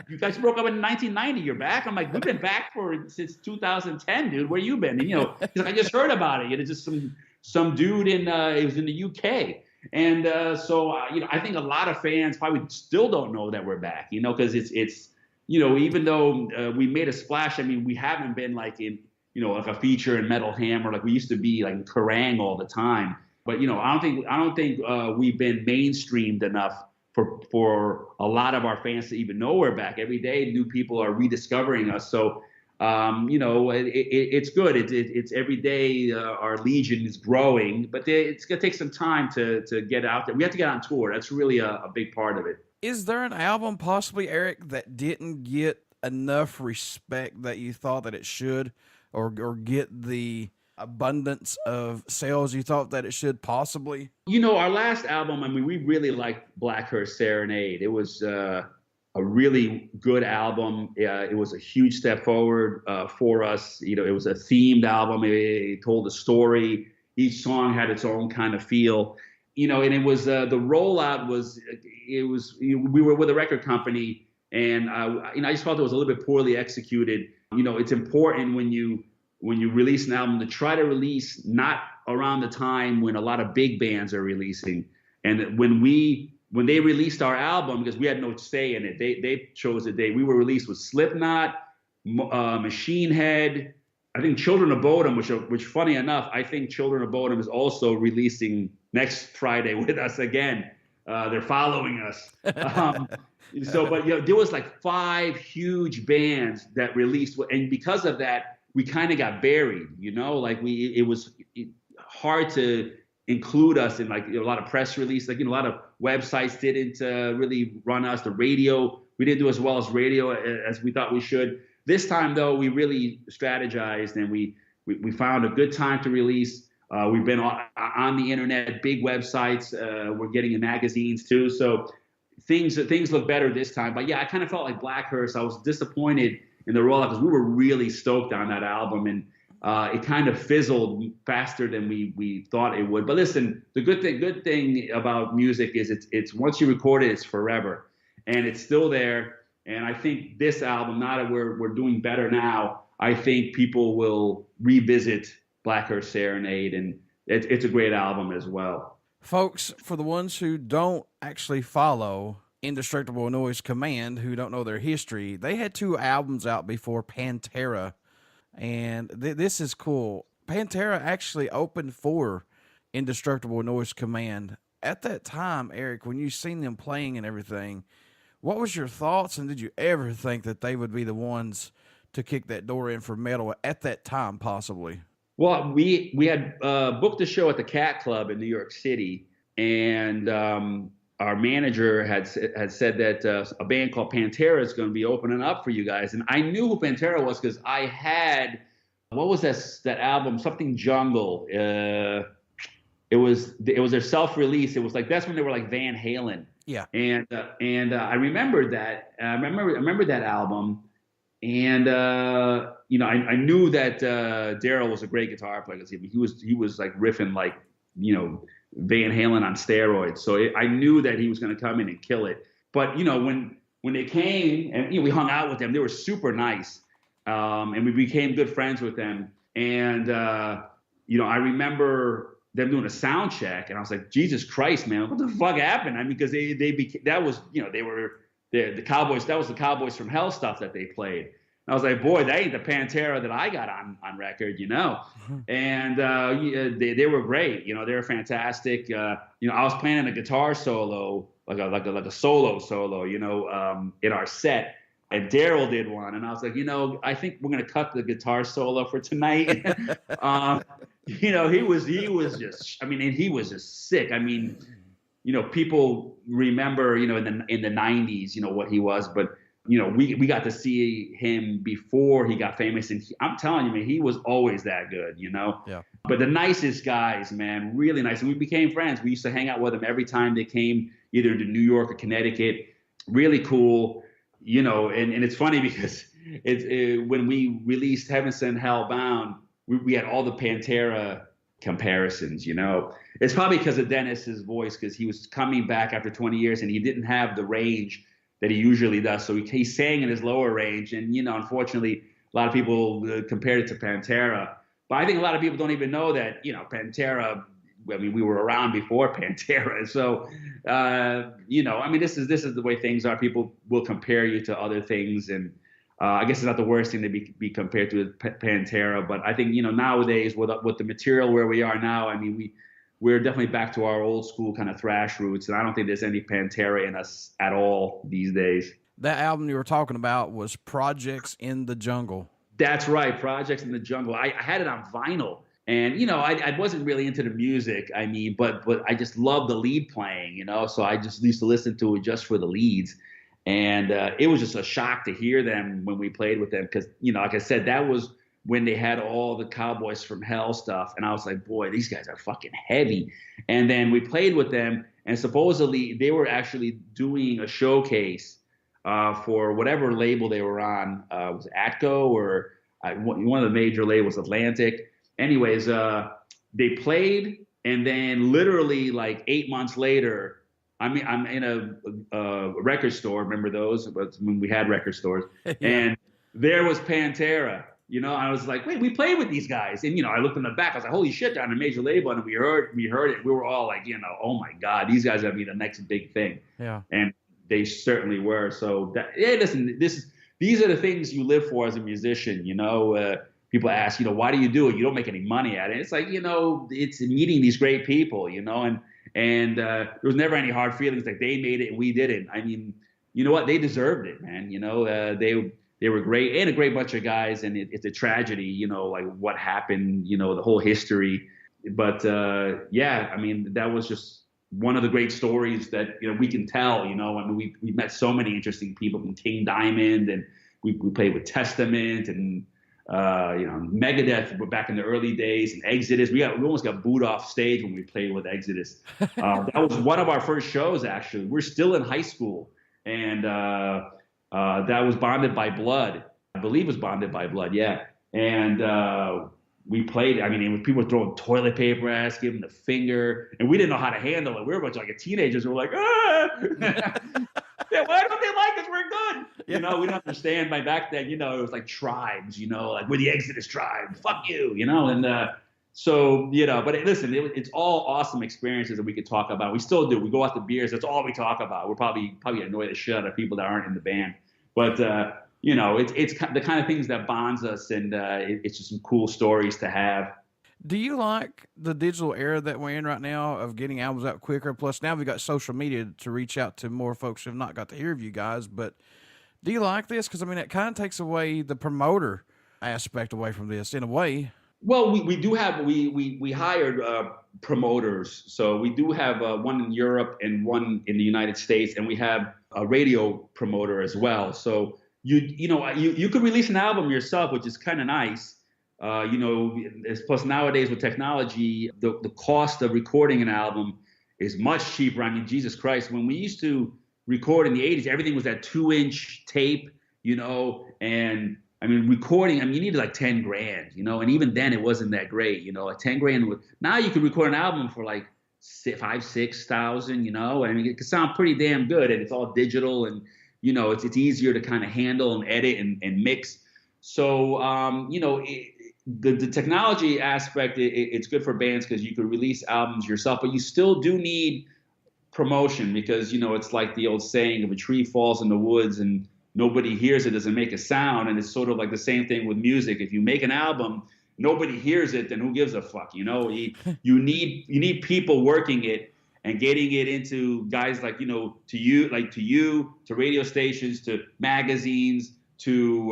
you guys broke up in 1990, you're back? I'm like, we've been back since 2010, dude. Where you been? And, he's like, I just heard about it. It's just some dude it was in the UK. And so I think a lot of fans probably still don't know that we're back, because it's even though we made a splash, I mean, we haven't been like in, like a feature in Metal Hammer, like we used to be like in Kerrang all the time. But, I don't think we've been mainstreamed enough for a lot of our fans to even know we're back. Every day, new people are rediscovering us. So, it's good. It's every day our legion is growing, but it's going to take some time to get out there. We have to get on tour. That's really a big part of it. Is there an album possibly, EriK, that didn't get enough respect that you thought that it should, or get the abundance of sales you thought that it should possibly? Our last album, I mean, we really liked Blackhurst Serenade. It was a really good album. It was a huge step forward for us. It was a themed album. It told a story. Each song had its own kind of feel. And it was the rollout was we were with a record company, and I just felt it was a little bit poorly executed. It's important when you release an album to try to release not around the time when a lot of big bands are releasing. And when they released our album, because we had no say in it, they chose the date. We were released with Slipknot, Machine Head, I think Children of Bodom, which funny enough, I think Children of Bodom is also releasing next Friday with us again. They're following us. But there was like 5 huge bands that released, and because of that, we kind of got buried, it was hard to include us in like a lot of press release, a lot of websites didn't really run us. The radio, we didn't do as well as radio as we thought we should. This time though, we really strategized, and we found a good time to release. We've been on the internet, big websites. We're getting in magazines too. So things look better this time. But yeah, I kind of felt like Blackhurst. I was disappointed in the rollout because we were really stoked on that album, and it kind of fizzled faster than we thought it would. But listen, the good thing about music is it's once you record it, it's forever, and it's still there. And I think this album, now that we're doing better now, I think people will revisit Blackhurst Serenade, and it's a great album as well. Folks, for the ones who don't actually follow Indestructible Noise Command, who don't know their history, they had 2 albums out before Pantera, and this is cool. Pantera actually opened for Indestructible Noise Command. At that time, EriK, when you seen them playing and everything, what was your thoughts, and did you ever think that they would be the ones to kick that door in for metal at that time, possibly? Well, we had booked a show at the Cat Club in New York City, and our manager had said that a band called Pantera is going to be opening up for you guys. And I knew who Pantera was because I had, what was that album? Something Jungle. It was their self-release. It was like, that's when they were like Van Halen. Yeah. And I remembered that. I remember that album. And I knew that Daryl was a great guitar player. He was like riffing like, Van Halen on steroids. So I knew that he was going to come in and kill it. But, when they came and we hung out with them, they were super nice. And we became good friends with them. And, I remember them doing a sound check, and I was like, Jesus Christ, man, what the fuck happened? I mean, because that was, you know, they were the Cowboys. That was the Cowboys from Hell stuff that they played. And I was like, boy, that ain't the Pantera that I got on record, you know. And they were great, you know. They were fantastic. You know, I was playing a guitar solo, like a solo, you know, in our set. And Daryl did one, and I was like, you know, I think we're gonna cut the guitar solo for tonight. You know, he was just, I mean, and he was just sick. I mean, you know, people remember, you know, in the 90s, you know, what he was, but you know, we got to see him before he got famous, and I'm telling you, man, he was always that good, you know. Yeah. But the nicest guys, man, really nice, and we became friends. We used to hang out with them every time they came, either to New York or Connecticut. Really cool. You know, and it's funny because when we released Heaven Sent Hell Bound, we had all the Pantera comparisons, you know. It's probably because of Dennis's voice, because he was coming back after 20 years and he didn't have the range that he usually does. So he sang in his lower range. And, you know, unfortunately, a lot of people compared it to Pantera. But I think a lot of people don't even know that, you know, Pantera, I mean, we were around before Pantera. So, you know, I mean, this is the way things are. People will compare you to other things. And I guess it's not the worst thing to be compared to Pantera. But I think, you know, nowadays with the material where we are now, I mean, we're definitely back to our old school kind of thrash roots. And I don't think there's any Pantera in us at all these days. That album you were talking about was Projects in the Jungle. That's right. Projects in the Jungle. I had it on vinyl. And, you know, I wasn't really into the music, I mean, but I just loved the lead playing, you know, so I just used to listen to it just for the leads. And it was just a shock to hear them when we played with them because, you know, like I said, that was when they had all the Cowboys from Hell stuff. And I was like, boy, these guys are fucking heavy. And then we played with them, and supposedly they were actually doing a showcase for whatever label they were on. Was it Atco or one of the major labels, Atlantic. Anyways, they played, and then literally like 8 months later, I'm in a record store. Remember those? But when we had record stores, yeah. And there was Pantera. You know, I was like, wait, we played with these guys, and you know, I looked in the back. I was like, holy shit, they're on a major label, and we heard it. We were all like, you know, oh my god, these guys are gonna be the next big thing. Yeah, and they certainly were. So listen, these are the things you live for as a musician. You know. People ask, you know, why do you do it? You don't make any money at it. It's like, you know, it's meeting these great people, you know, and there was never any hard feelings like they made it and we didn't. I mean, you know what? They deserved it, man. You know, they were great and a great bunch of guys. And it's a tragedy, you know, like what happened, you know, the whole history. But yeah, I mean, that was just one of the great stories that, you know, we can tell, you know. I mean, we met so many interesting people from King Diamond, and we played with Testament and, you know, Megadeth back in the early days, and Exodus. We almost got booed off stage when we played with Exodus. That was one of our first shows, actually. We're still in high school, and that was Bonded by Blood. I believe it was Bonded by Blood, yeah. And we played. I mean, people were throwing toilet paper at us, giving the finger, and we didn't know how to handle it. We were a bunch of like teenagers. We were like, ah. Yeah, why don't they like us? We're good. You know, we don't understand. By back then, you know, it was like tribes, you know, like we're the Exodus tribe. Fuck you, you know. And so, you know, but listen, it's all awesome experiences that we could talk about. We still do. We go out to beers. That's all we talk about. We're probably annoy the shit out of people that aren't in the band. But, you know, it's the kind of things that bonds us, and it's just some cool stories to have. Do you like the digital era that we're in right now of getting albums out quicker? Plus, now we've got social media to reach out to more folks who have not got to hear of you guys. But do you like this? Because, I mean, it kind of takes away the promoter aspect away from this in a way. Well, we do have, we hired promoters. So we do have one in Europe and one in the United States, and we have a radio promoter as well. So, you could release an album yourself, which is kind of nice. You know, plus nowadays with technology, the cost of recording an album is much cheaper. I mean, Jesus Christ, when we used to record in the 80s, everything was that 2-inch tape, you know, and I mean, recording, I mean, you needed like 10 grand, you know, and even then it wasn't that great, you know, like 10 grand. Now you can record an album for like 5,000-6,000, you know, I mean, it can sound pretty damn good, and it's all digital, and, you know, it's easier to kind of handle and edit and mix. So, you know, the technology aspect, it's good for bands because you can release albums yourself, but you still do need promotion because, it's like the old saying, if a tree falls in the woods and nobody hears it, doesn't make a sound. And it's sort of like the same thing with music. If you make an album, nobody hears it, then who gives a fuck? You need people working it and getting it into guys like, to you, to radio stations, to magazines, to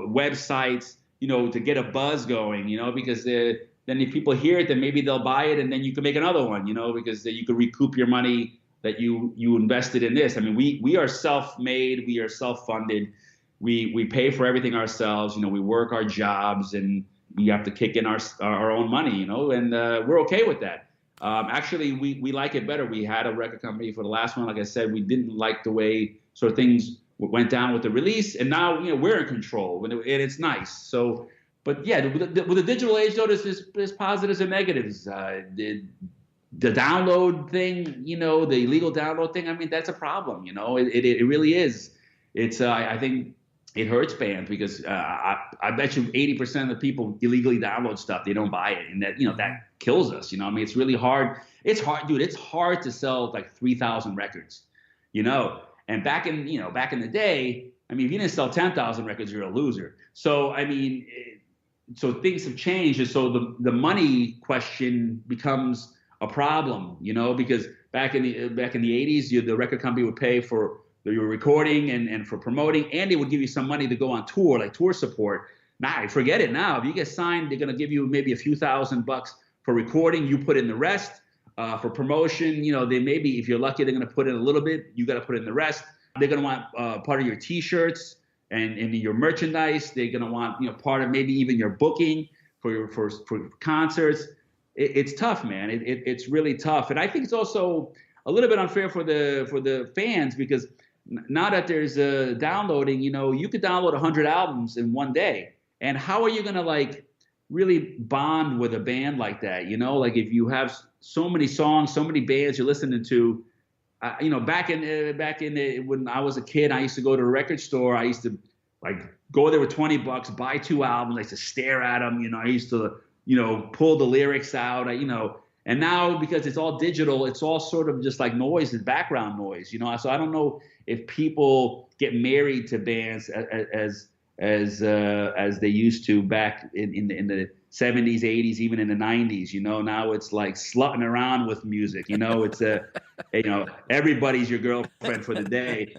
websites, to get a buzz going, because then if people hear it, then maybe they'll buy it and then you can make another one, because you can recoup your money that you invested in this. I mean, we are self-made, we are self-funded, we pay for everything ourselves, we work our jobs and we have to kick in our own money, and we're okay with that. Actually, we like it better. We had a record company for the last one. Like I said, we didn't like the way sort of things went down with the release, and now we're in control, and it's nice. So, but yeah, with the digital age, though, there's positives and negatives. The download thing, the illegal download thing. I mean, that's a problem. It really is. It's I think it hurts bands because I bet you 80% of the people illegally download stuff. They don't buy it, and that that kills us. I mean, it's really hard. It's hard, dude. It's hard to sell like 3,000 records. And back in the day, I mean, if you didn't sell 10,000 records, you're a loser. So I mean, so things have changed, and so the money question becomes a problem, because back in the 80s, the record company would pay for your recording and for promoting, and they would give you some money to go on tour, like tour support. Nah, forget it now. If you get signed, they're gonna give you maybe a few $1,000 for recording. You put in the rest. For promotion, they maybe, if you're lucky, they're gonna put in a little bit. You got to put in the rest. They're gonna want part of your T-shirts and your merchandise. They're gonna want part of maybe even your booking for concerts. It's tough, man. It's really tough, and I think it's also a little bit unfair for the fans because now that there's downloading, you could download 100 albums in one day, and how are you gonna really bond with a band like that? Like if you have so many songs, so many bands you're listening to. Back in when I was a kid, I used to go to a record store. I used to go there with $20, buy 2 albums. I used to stare at them. I used to pull the lyrics out. And now because it's all digital, it's all sort of just like noise and background noise. So I don't know if people get married to bands as they used to back in the 70s, 80s, even in the 90s. Now it's like slutting around with music. It's everybody's your girlfriend for the day.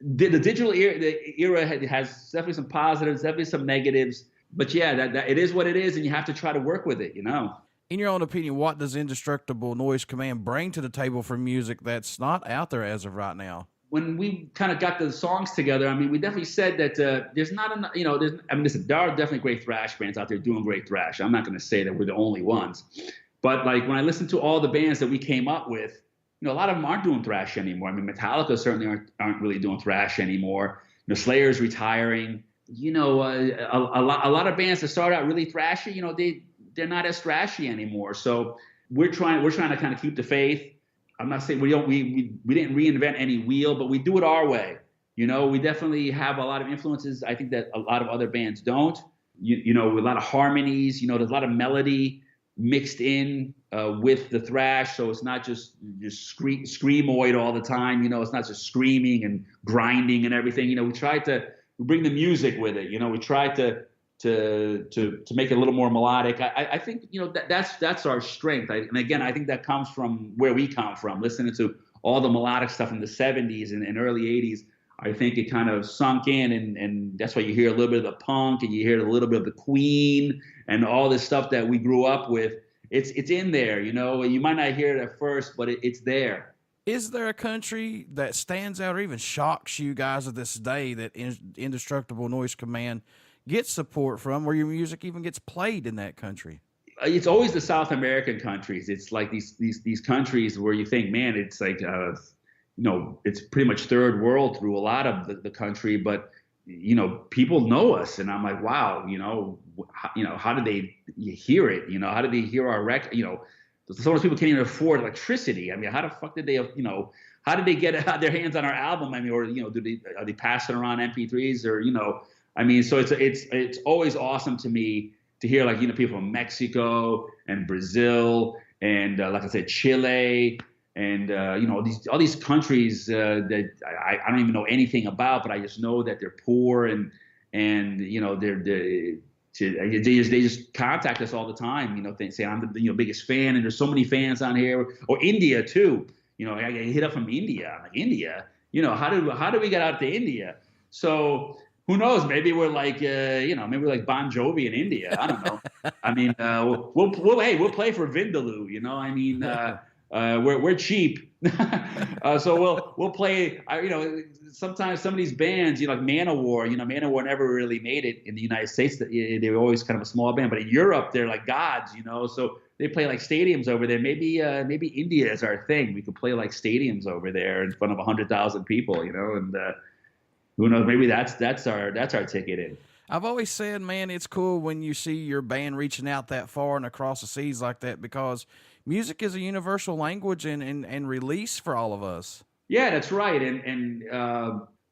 The digital era, the era has definitely some positives, definitely some negatives. But yeah, that it is what it is, and you have to try to work with it. In your own opinion, what does Indestructible Noise Command bring to the table for music that's not out there as of right now? When we kind of got the songs together, I mean, we definitely said that there's not enough, listen, there are definitely great thrash bands out there doing great thrash. I'm not going to say that we're the only ones. But when I listen to all the bands that we came up with, a lot of them aren't doing thrash anymore. I mean, Metallica certainly aren't really doing thrash anymore. Slayer's retiring. A lot of bands that started out really thrashy, they're not as thrashy anymore. So we're trying to kind of keep the faith. I'm not saying we didn't reinvent any wheel, but we do it our way. We definitely have a lot of influences. I think that a lot of other bands don't. With a lot of harmonies. There's a lot of melody mixed in with the thrash, so it's not just screamoid all the time. It's not just screaming and grinding and everything. We try to bring the music with it. We try to make it a little more melodic. I think that's our strength. And again, I think that comes from where we come from, listening to all the melodic stuff in the 70s and early 80s. I think it kind of sunk in, and that's why you hear a little bit of the punk and you hear a little bit of the Queen and all this stuff that we grew up with. It's in there. You might not hear it at first, but it's there. Is there a country that stands out or even shocks you guys of this day that Indestructible Noise Command gets support from, where your music even gets played in that country? It's always the South American countries. It's like these countries where you think, man, it's like it's pretty much third world through a lot of the country, but people know us, and I'm like, wow, how did they hear it? How did they hear our record? Some of those people can't even afford electricity. I mean, how the fuck did they, how did they get their hands on our album? I mean, or are they passing around MP3s or I mean, so it's always awesome to me to hear, like, people from Mexico and Brazil and like I said, Chile and all these countries that I don't even know anything about, but I just know that they're poor and they just contact us all the time, they say I'm the biggest fan, and there's so many fans on here. Or India too, I get hit up from India. I'm like, India, how do we get out to India? So who knows? Maybe we're like maybe we're like Bon Jovi in India. I don't know. I mean, we'll play for Vindaloo. I mean, we're cheap, so we'll play. Sometimes some of these bands, like Manowar, Manowar never really made it in the United States. They were always kind of a small band, but in Europe they're like gods, so they play like stadiums over there. Maybe India is our thing. We could play like stadiums over there in front of 100,000 people, and who knows? Maybe that's our ticket in. I've always said, man, it's cool when you see your band reaching out that far and across the seas like that, because music is a universal language and release for all of us. Yeah, that's right. And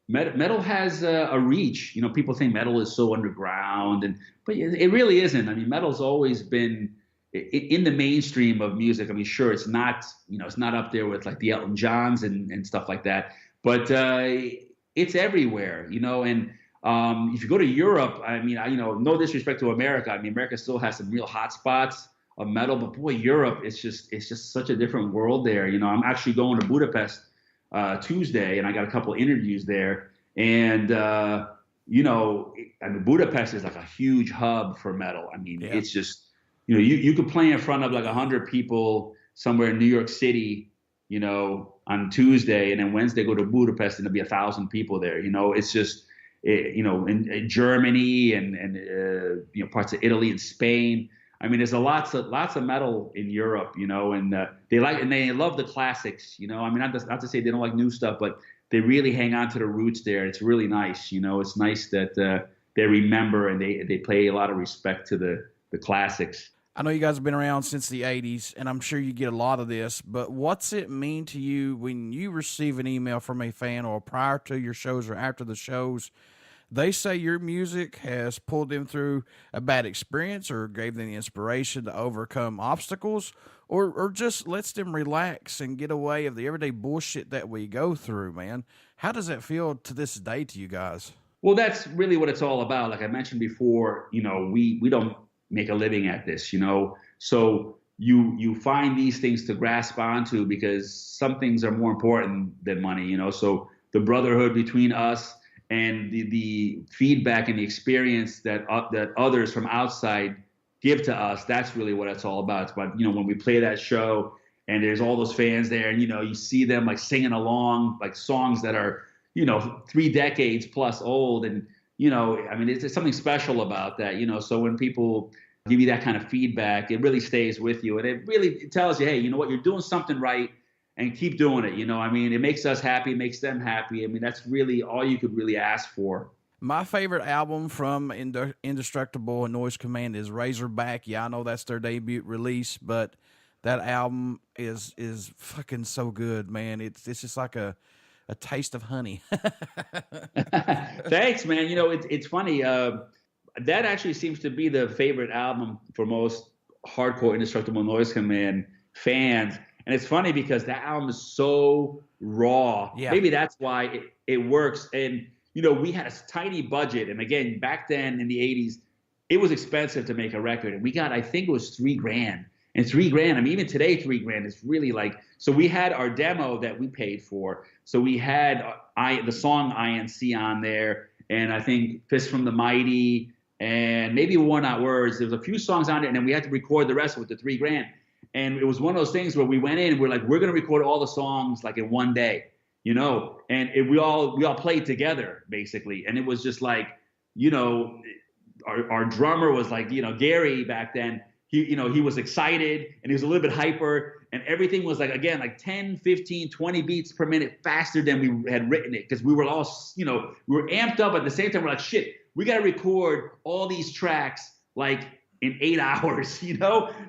metal has a reach. People think metal is so underground, but it really isn't. I mean, metal's always been in the mainstream of music. I mean, sure, it's not up there with like the Elton Johns and stuff like that, but it's everywhere. And if you go to Europe, I mean, no disrespect to America. I mean, America still has some real hot spots of metal, but boy, Europe, it's just such a different world there. I'm actually going to Budapest Tuesday, and I got a couple of interviews there. And I mean, Budapest is like a huge hub for metal. I mean, It's just you could play in front of like 100 people somewhere in New York City, on Tuesday, and then Wednesday go to Budapest and there'll be 1,000 people there. It's just in Germany and parts of Italy and Spain. I mean, there's lots of metal in Europe, and they love the classics, I mean, not to say they don't like new stuff, but they really hang on to the roots there. It's really nice, It's nice that they remember and they pay a lot of respect to the classics. I know you guys have been around since the 80s, and I'm sure you get a lot of this, but what's it mean to you when you receive an email from a fan, or prior to your shows or after the shows, they say your music has pulled them through a bad experience or gave them the inspiration to overcome obstacles, or just lets them relax and get away of the everyday bullshit that we go through, man? How does that feel to this day to you guys? Well, that's really what it's all about. Like I mentioned before, we don't make a living at this, so you find these things to grasp onto because some things are more important than money, so the brotherhood between us and the feedback and the experience that others from outside give to us, that's really what it's all about. It's about, when we play that show and there's all those fans there and, you see them like singing along, like songs that are, 3 decades plus old. And, I mean, it's something special about that, so when people give you that kind of feedback, it really stays with you. And it tells you, hey, you know what, you're doing something right. And keep doing it, I mean, it makes us happy, it makes them happy. I mean, that's really all you could really ask for. My favorite album from Indestructible Noise Command is Razorback. Yeah, I know that's their debut release, but that album is fucking so good, man. It's just like a taste of honey. Thanks, man. It's funny. That actually seems to be the favorite album for most hardcore Indestructible Noise Command fans. And it's funny because that album is so raw. Yeah. Maybe that's why it works. And, we had a tiny budget. And again, back then in the 80s, it was expensive to make a record. And we got, I think it was $3,000. And $3,000, I mean, even today, $3,000 is really like, so we had our demo that we paid for. So we had the song INC on there. And I think Fist from the Mighty and maybe Worn Out Words. There was a few songs on there. And then we had to record the rest with the $3,000. And it was one of those things where we went in and we're like, we're going to record all the songs like in one day, and we all played together basically. And it was just like, our drummer was like, Gary back then, he was excited and he was a little bit hyper, and everything was like, again, like 10, 15, 20 beats per minute faster than we had written it. Cause we were all, we were amped up at the same time. We're like, shit, we got to record all these tracks like in 8 hours,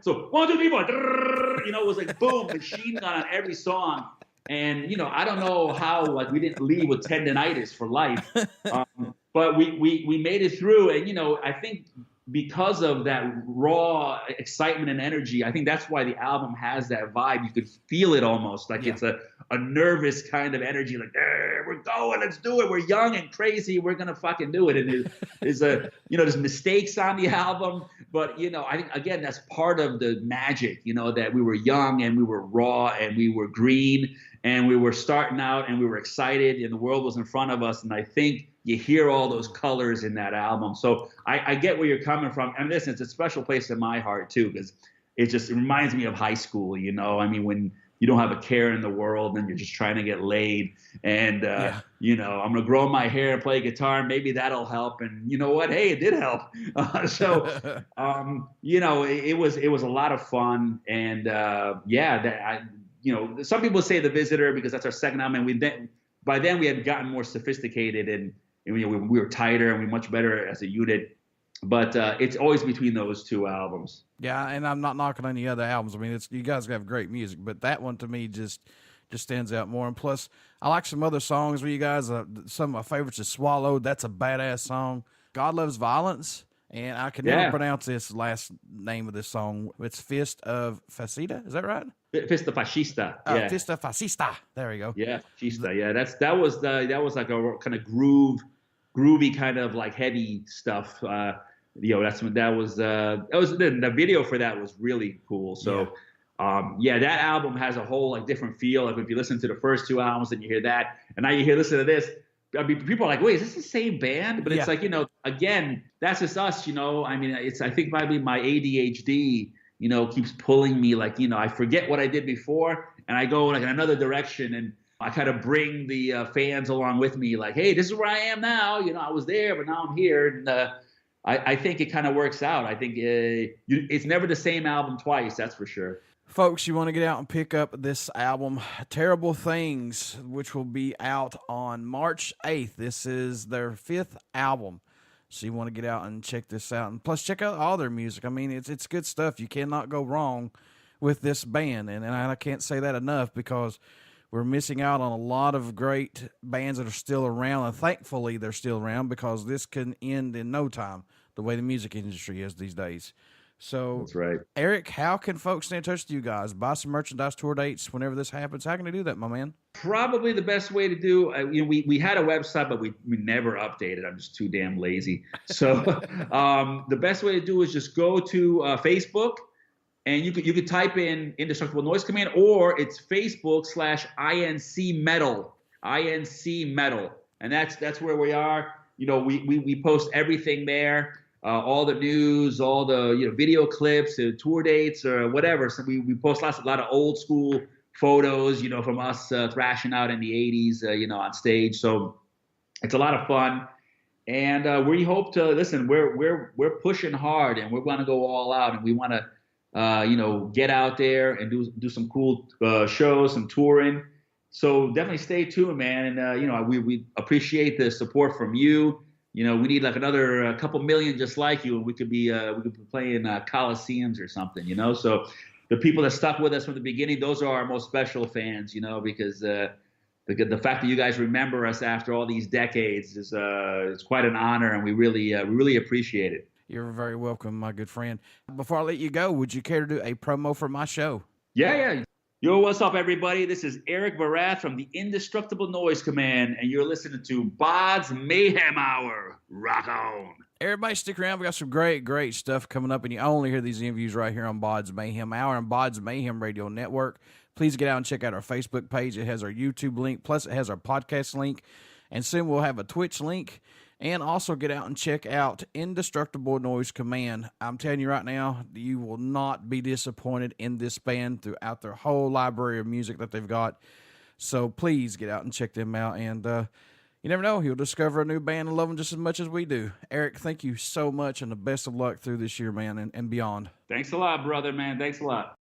So 1, 2, 3, 4, it was like boom, machine gun on every song. And, I don't know how, like, we didn't leave with tendinitis for life. but we made it through. And, you know, I think because of that raw excitement and energy, I think that's why the album has that vibe. You could feel it almost like it's a nervous kind of energy, like, we're going, let's do it. We're young and crazy. We're going to fucking do it. And there's mistakes on the album, but, you know, I think, again, that's part of the magic, you know, that we were young and we were raw and we were green and we were starting out and we were excited and the world was in front of us. And I think you hear all those colors in that album. So I get where you're coming from. And listen, it's a special place in my heart too, because it reminds me of high school, you know. I mean, when you don't have a care in the world and you're just trying to get laid and, you know, I'm going to grow my hair and play guitar. Maybe that'll help. And you know what? Hey, it did help. You know, it was a lot of fun. And you know, some people say The Visitor because that's our second album. And by then we had gotten more sophisticated and you know, we were tighter and we were much better as a unit. But it's always between those two albums. Yeah, and I'm not knocking any other albums. I mean, you guys have great music, but that one to me just stands out more. And plus, I like some other songs with you guys. Some of my favorites is Swallowed. That's a badass song. God Loves Violence. And I can never pronounce this last name of this song. It's Fist of Fascista. Is that right? Fist of Fascista. Yeah. Fist of Fascista. There we go. Yeah, Fascista. Yeah, that was like a kind of groovy kind of like heavy stuff. You know, that was the video for that was really cool. So that album has a whole like different feel. Like if you listen to the first two albums and you hear that, and now you listen to this, I mean, people are like, wait, is this the same band? But it's like, you know, again, that's just us, you know. I mean, I think maybe my ADHD, you know, keeps pulling me like, you know, I forget what I did before and I go like in another direction and I kind of bring the fans along with me like, hey, this is where I am now. You know, I was there, but now I'm here. And I think it kind of works out. I think it's never the same album twice, that's for sure. Folks, you want to get out and pick up this album, Terrible Things, which will be out on March 8th. This is their 5th album. So you want to get out and check this out. And plus, check out all their music. I mean, it's good stuff. You cannot go wrong with this band. And I can't say that enough because we're missing out on a lot of great bands that are still around. And thankfully, they're still around because this can end in no time, the way the music industry is these days. So, that's right. EriK, how can folks stay in touch with you guys? Buy some merchandise, tour dates, whenever this happens. How can they do that, my man? Probably the best way to do, you know, we had a website, but we never updated. I'm just too damn lazy. So the best way to do is just go to Facebook, and you could type in Indestructible Noise Command, or it's Facebook/INC Metal, INC Metal, and that's where we are. You know, we post everything there. All the news, all the video clips, tour dates, or whatever. So we post a lot of old school photos, you know, from us thrashing out in the '80s, you know, on stage. So it's a lot of fun, and we hope to listen. We're pushing hard, and we're going to go all out, and we want to get out there and do some cool shows, some touring. So definitely stay tuned, man. And we appreciate the support from you. You know, we need like another couple million just like you, and we could be playing coliseums or something, you know. So the people that stuck with us from the beginning, those are our most special fans, you know, because the fact that you guys remember us after all these decades is it's quite an honor, and we really appreciate it. You're very welcome, my good friend. Before I let you go, would you care to do a promo for my show? Yeah. Yo, what's up, everybody? This is EriK Barath from the Indestructible Noise Command, and you're listening to BODS Mayhem Hour. Rock on. Everybody stick around. We got some great stuff coming up, and you only hear these interviews right here on BODS Mayhem Hour and BODS Mayhem Radio Network. Please get out and check out our Facebook page. It has our YouTube link, plus it has our podcast link, and soon we'll have a Twitch link. And also get out and check out Indestructible Noise Command. I'm telling you right now, you will not be disappointed in this band throughout their whole library of music that they've got. So please get out and check them out. And you never know, you'll discover a new band and love them just as much as we do. EriK, thank you so much, and the best of luck through this year, man, and beyond. Thanks a lot, brother, man. Thanks a lot.